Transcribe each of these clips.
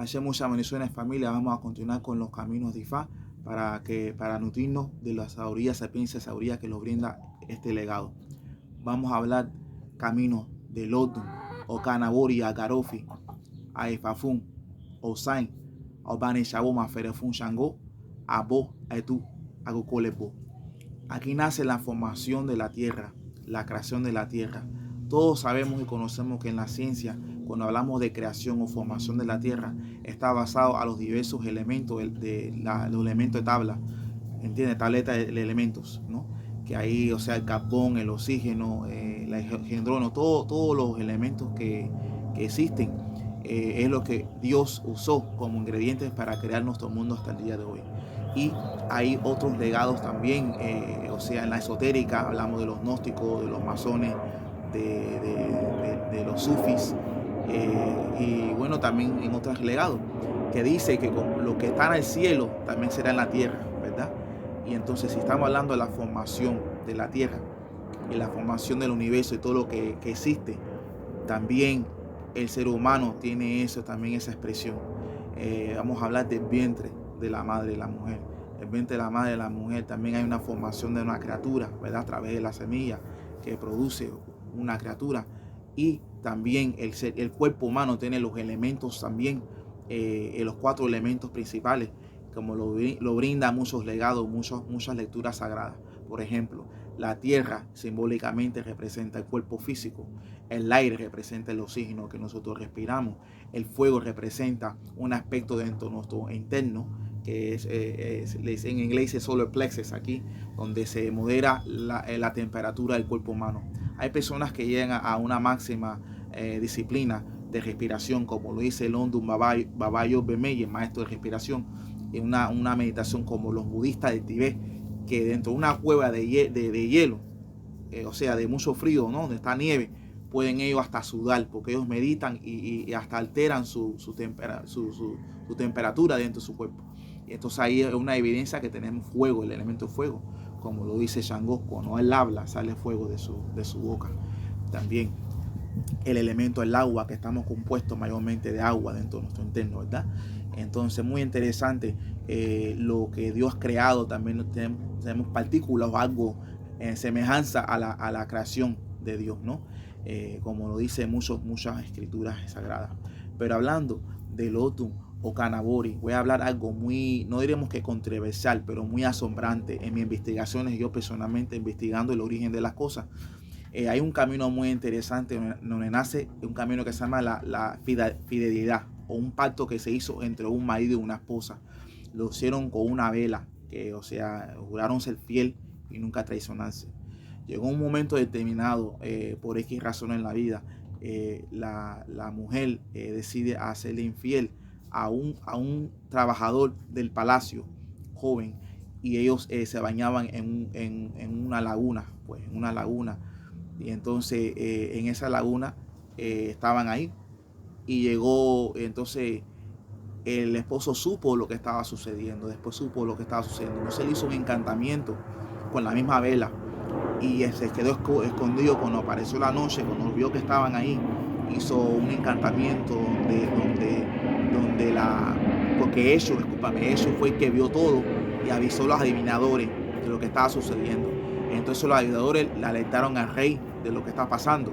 Hace muchas bendiciones, familia. Vamos a continuar con los caminos de Ifá para nutrirnos de la sabiduría, sapiencia y sabiduría que nos brinda este legado. Vamos a hablar caminos de Lodun, Okanabori, Agarofi, Aefafun, Osain, Obani Shaboma, Ferefun Shango, Abo, Etu, Agokolebo. Aquí nace la formación de la tierra, la creación de la tierra. Todos sabemos y conocemos que en la ciencia, cuando hablamos de creación o formación de la tierra, está basado a los diversos elementos los elementos de tabla, ¿entiendes? Tableta de elementos, ¿no? Que ahí, o sea, el carbón, el oxígeno, el hidrógeno, todos los elementos que existen, es lo que Dios usó como ingredientes para crear nuestro mundo hasta el día de hoy. Y hay otros legados también, o sea, en la esotérica hablamos de los gnósticos, de los masones, de los sufis, y bueno, también en otros legados, que dice que lo que está en el cielo también será en la tierra, ¿verdad? Y entonces si estamos hablando de la formación de la tierra y la formación del universo y todo lo que existe, también el ser humano tiene eso, también esa expresión. Vamos a hablar del vientre de la madre de la mujer. El vientre de la madre de la mujer también hay una formación de una criatura, ¿verdad? A través de la semilla que produce una criatura. Y también el cuerpo humano tiene los elementos también, los 4 elementos principales, como lo brinda muchos legados, muchas lecturas sagradas. Por ejemplo, la tierra simbólicamente representa el cuerpo físico, el aire representa el oxígeno que nosotros respiramos, el fuego representa un aspecto dentro de nuestro interno, que en inglés es solar plexus, aquí, donde se modera la temperatura del cuerpo humano. Hay personas que llegan a una máxima disciplina de respiración, como lo dice London Babayo Bemeye, maestro de respiración, en una meditación como los budistas de Tibet, que dentro de una cueva de hielo, o sea, de mucho frío, ¿no? Donde está nieve, pueden ellos hasta sudar, porque ellos meditan y hasta alteran su temperatura dentro de su cuerpo. Y entonces ahí es una evidencia que tenemos fuego, el elemento fuego, como lo dice Shango, cuando él habla sale fuego de su boca. También el elemento del agua, que estamos compuestos mayormente de agua dentro de nuestro interno, ¿verdad? Entonces, muy interesante lo que Dios ha creado. También tenemos partículas o algo en semejanza a la creación de Dios, ¿no? Como lo dice muchas escrituras sagradas. Pero hablando del Otum o Kanabori, voy a hablar algo muy, no diremos que controversial, pero muy asombrante. En mis investigaciones, yo personalmente investigando el origen de las cosas, hay un camino muy interesante donde nace un camino que se llama la fidelidad, o un pacto que se hizo entre un marido y una esposa. Lo hicieron con una vela, que, o sea, juraron ser fiel y nunca traicionarse. Llegó un momento determinado, por X razón en la vida, la mujer decide hacerle infiel a un trabajador del palacio, joven, y ellos se bañaban en una laguna, pues en una laguna. Y entonces en esa laguna estaban ahí, y llegó, entonces el esposo supo lo que estaba sucediendo, después supo lo que estaba sucediendo. Entonces él hizo un encantamiento con la misma vela y se quedó escondido. Cuando apareció la noche, cuando vio que estaban ahí, hizo un encantamiento donde porque eso fue el que vio todo y avisó a los adivinadores de lo que estaba sucediendo. Entonces los adivinadores le alertaron al rey de lo que está pasando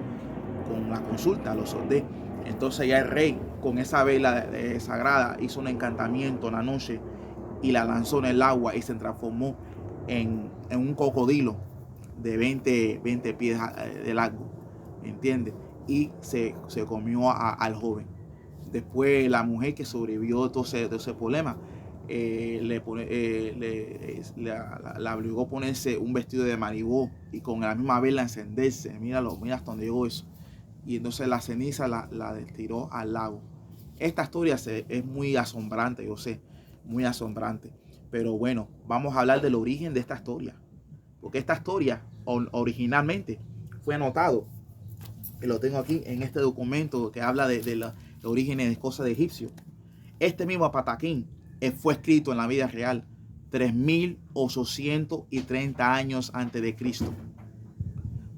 con la consulta, los soldados. Entonces ya el rey, con esa vela sagrada, hizo un encantamiento en la noche y la lanzó en el agua y se transformó en un cocodrilo de 20 pies de largo, ¿entiendes? Y se comió al joven. Después la mujer que sobrevivió de ese problema, la obligó a ponerse un vestido de maribó y con la misma vela encenderse. Mira hasta dónde llegó eso. Y entonces la ceniza la tiró al lago. Esta historia es muy asombrante, yo sé, muy asombrante. Pero bueno, vamos a hablar del origen de esta historia. Porque esta historia originalmente fue anotado, que lo tengo aquí en este documento que habla de los orígenes de cosas de egipcios. Este mismo Pataquín fue escrito en la vida real 3830 años antes de Cristo.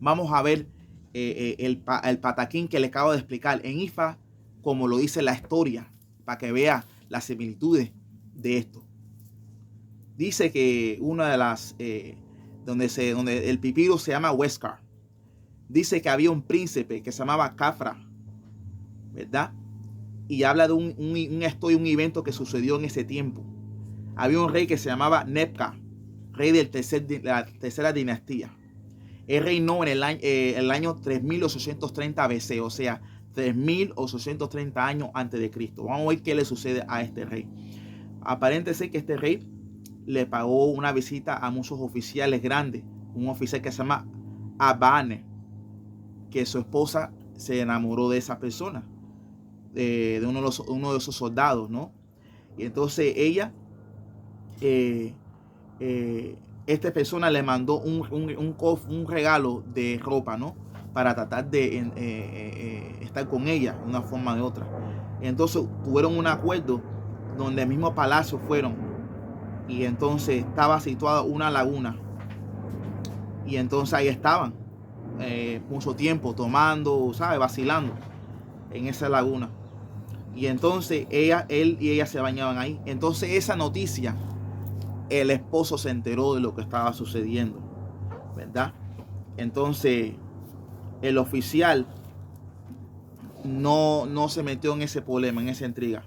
Vamos a ver el Pataquín que le acabo de explicar en Ifá, como lo dice la historia, para que vea las similitudes de esto. Dice que una de las, donde el pipiro se llama Huéscar, dice que había un príncipe que se llamaba Cafra, ¿verdad? Y habla de un evento que sucedió en ese tiempo. Había un rey que se llamaba Nebka, rey de la tercera dinastía. Él reinó en el año 3830 BC, o sea, 3830 años antes de Cristo. Vamos a ver qué le sucede a este rey. Aparente que este rey le pagó una visita a muchos oficiales grandes. Un oficial que se llama Abane, que su esposa se enamoró de esa persona, de uno de esos soldados, ¿no? Y entonces ella, esta persona le mandó un regalo de ropa, ¿no? Para tratar de estar con ella de una forma o de otra. Entonces tuvieron un acuerdo donde el mismo palacio fueron, y entonces estaba situada una laguna, y entonces ahí estaban mucho tiempo tomando, ¿sabes? Vacilando en esa laguna. Y entonces él y ella se bañaban ahí. Entonces esa noticia, el esposo se enteró de lo que estaba sucediendo, ¿verdad? Entonces el oficial no se metió en ese problema, en esa intriga,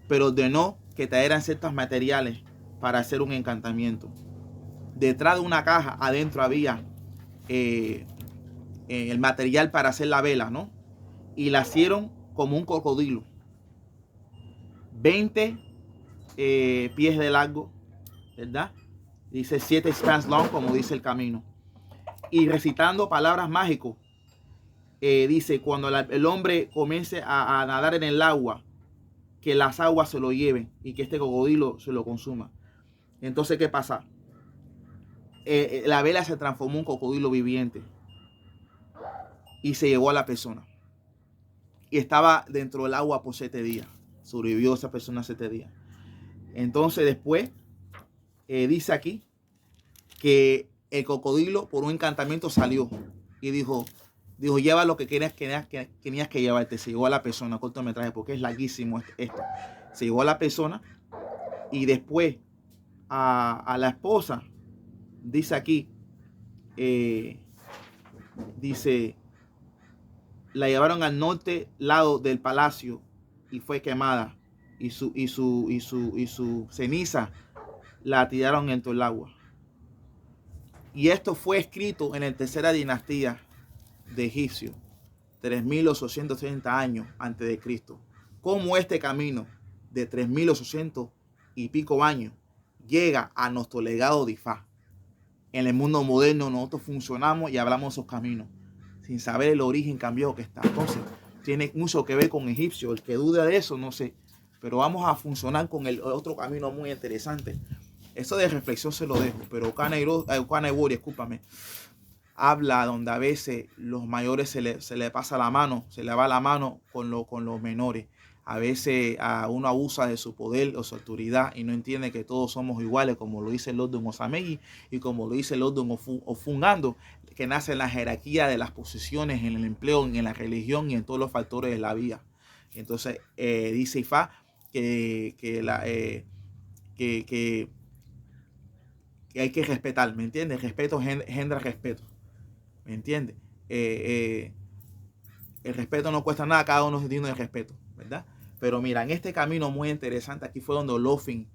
pero ordenó que trajeran ciertos materiales para hacer un encantamiento. Detrás de una caja adentro había el material para hacer la vela, ¿no? Y la hicieron como un cocodrilo, 20 pies de largo, ¿verdad? Dice 7 spans long, como dice el camino. Y recitando palabras mágicas, dice, cuando el hombre comience a nadar en el agua, que las aguas se lo lleven y que este cocodrilo se lo consuma. Entonces, ¿qué pasa? La vela se transformó en un cocodrilo viviente y se llevó a la persona. Y estaba dentro del agua por 7 días. Sobrevivió esa persona 7 días. Entonces después dice aquí que el cocodrilo por un encantamiento salió y dijo, lleva lo que tenías que llevarte. Se llevó a la persona, cortometraje, porque es larguísimo esto. Se llevó a la persona y después a la esposa, dice aquí, dice, la llevaron al norte lado del palacio y fue quemada, y su ceniza la tiraron en todo el agua. Y esto fue escrito en la tercera dinastía de Egipcio, 3830 años antes de Cristo. Cómo este camino de 3800 y pico años llega a nuestro legado de Ifá. En el mundo moderno nosotros funcionamos y hablamos esos caminos sin saber el origen cambiado que está. Entonces tiene mucho que ver con egipcio. El que duda de eso, no sé, pero vamos a funcionar con el otro camino muy interesante. Eso de reflexión se lo dejo, pero Kanewori, discúlpame, habla donde a veces los mayores se le pasa la mano, se le va la mano con los menores. A veces uno abusa de su poder o su autoridad y no entiende que todos somos iguales, como lo dice el Lordun Osamegi y como lo dice el Lordun Ofungando, que nace en la jerarquía de las posiciones, en el empleo, en la religión y en todos los factores de la vida. Entonces dice Ifá que hay que respetar, ¿me entiendes? Respeto engendra respeto, ¿me entiendes? El respeto no cuesta nada, cada uno es digno de respeto, ¿verdad? Pero mira, en este camino muy interesante, aquí fue donde Olofin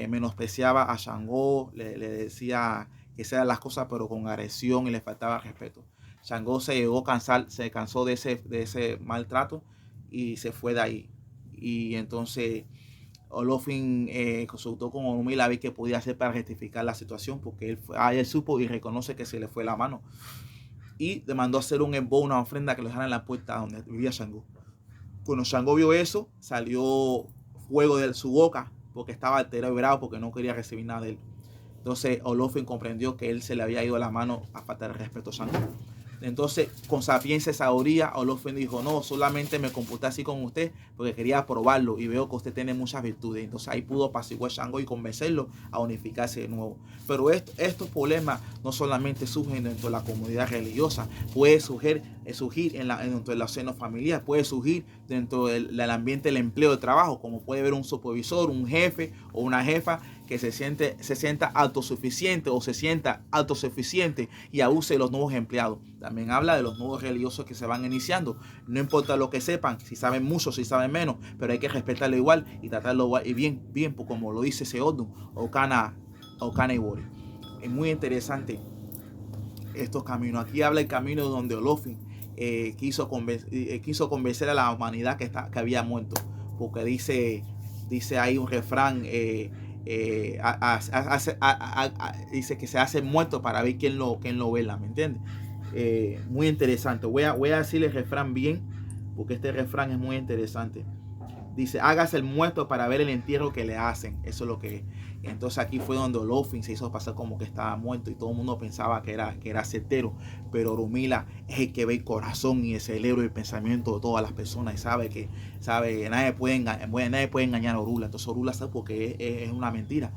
menospreciaba a Shango, le decía que hacían las cosas pero con agresión y le faltaba respeto. Shango se cansó de ese maltrato y se fue de ahí. Y entonces Olofin consultó con Onumi a ver qué podía hacer para rectificar la situación, porque él supo y reconoce que se le fue la mano. Y le mandó a hacer una ofrenda que lo dejara en la puerta donde vivía Shango. Cuando Shango vio eso, salió fuego de su boca porque estaba alterado y bravo porque no quería recibir nada de él. Entonces Olofin comprendió que él se le había ido la mano a faltar el respeto a Shango. Entonces, con sapiencia y sabiduría, Olofin dijo, no, solamente me comporté así con usted porque quería probarlo y veo que usted tiene muchas virtudes. Entonces ahí pudo apaciguar a Shango y convencerlo a unificarse de nuevo. Pero estos problemas no solamente surgen dentro de la comunidad religiosa, puede surgir surgir dentro del seno familiar, puede surgir dentro del ambiente del empleo de trabajo, como puede ver un supervisor, un jefe o una jefa que se sienta autosuficiente o se sienta autosuficiente y abuse de los nuevos empleados. También habla de los nuevos religiosos que se van iniciando. No importa lo que sepan, si saben mucho, si saben menos, pero hay que respetarlo igual y tratarlo bien, como lo dice ese Odun o Kana Ibori. Es muy interesante estos caminos. Aquí habla el camino donde Olofin quiso convencer a la humanidad que había muerto, porque dice ahí un refrán, dice que se hace muerto para ver quién lo vela, ¿me entiendes? Muy interesante. Voy a decirle el refrán bien, porque este refrán es muy interesante. Dice, hágase el muerto para ver el entierro que le hacen. Eso es lo que es. Entonces aquí fue donde Olofin se hizo pasar como que estaba muerto y todo el mundo pensaba que era certero. Pero Orunmila es el que ve el corazón y el cerebro y el pensamiento de todas las personas y sabe que nadie puede engañar a Orula. Entonces Orula sabe porque es una mentira.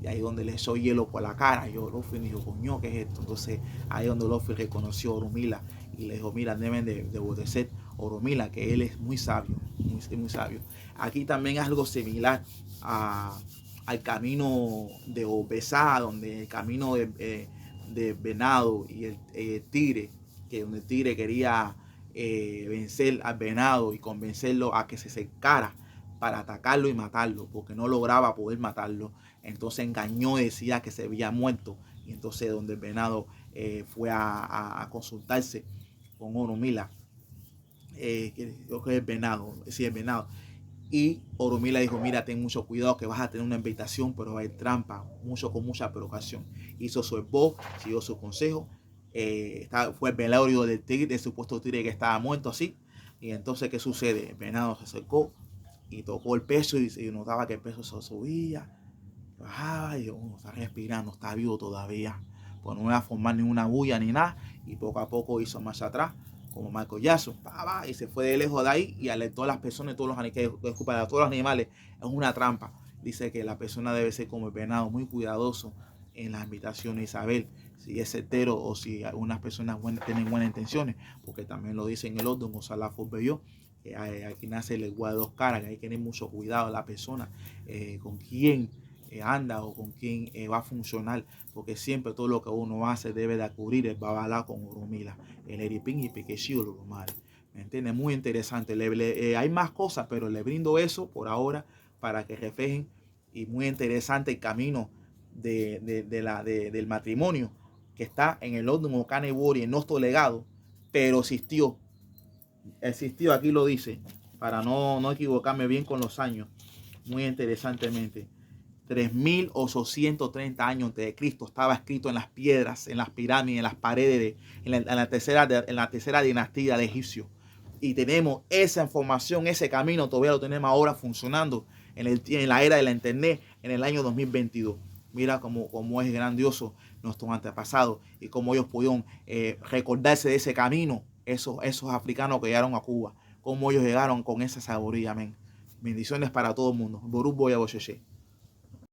Y ahí donde le echó hielo por la cara. Y Olofin dijo, coño, ¿qué es esto? Entonces ahí donde Olofin reconoció a Orunmila y le dijo, mira, deben de obedecer a Orunmila, que él es muy sabio, muy sabio. Aquí también es algo similar al camino de Obesá, donde el camino de Venado y el Tigre, que donde el Tigre quería vencer al Venado y convencerlo a que se acercara para atacarlo y matarlo, porque no lograba poder matarlo. Entonces engañó, decía que se había muerto. Y entonces donde el Venado fue a consultarse con Orunmila, creo que es el Venado, sí, el Venado. Y Orunmila dijo, mira, ten mucho cuidado que vas a tener una invitación, pero va a haber trampa, con mucha precaución. Hizo su esbozo, siguió su consejo. Fue el velorio del tigre, del supuesto tigre que estaba muerto así. Y entonces, ¿qué sucede? El Venado se acercó y tocó el peso y notaba que el peso se subía, bajaba y está respirando, está vivo todavía. Pues no iba a formar ninguna bulla ni nada. Y poco a poco hizo marcha atrás, como Michael Jackson, y se fue de lejos de ahí y alertó a las personas y todos los animales. Es una trampa. Dice que la persona debe ser como el venado, muy cuidadoso en las invitaciones y saber si es certero o si algunas personas tienen buenas intenciones, porque también lo dice en el otro, Gonzalo Forbelló, que aquí nace el igual de dos caras, que hay que tener mucho cuidado la persona con quién anda o con quién va a funcionar, porque siempre todo lo que uno hace debe de acudir el babalá con Orunmila, el eripín y piquechío lo mal. ¿Me entiendes? Muy interesante. Hay más cosas, pero le brindo eso por ahora para que reflejen. Y muy interesante el camino del matrimonio que está en el Odun Okane Ibori, en nuestro legado, pero existió, aquí lo dice, para no equivocarme bien con los años, muy interesantemente. 3.830 años antes de Cristo estaba escrito en las piedras, en las pirámides, en las paredes, en la tercera dinastía de egipcios. Y tenemos esa información, ese camino, todavía lo tenemos ahora funcionando en la era de la internet en el año 2022. Mira cómo es grandioso nuestros antepasados y cómo ellos pudieron recordarse de ese camino, esos africanos que llegaron a Cuba, cómo ellos llegaron con esa sabiduría. Amén. Bendiciones para todo el mundo. Ború Boya Bocheche.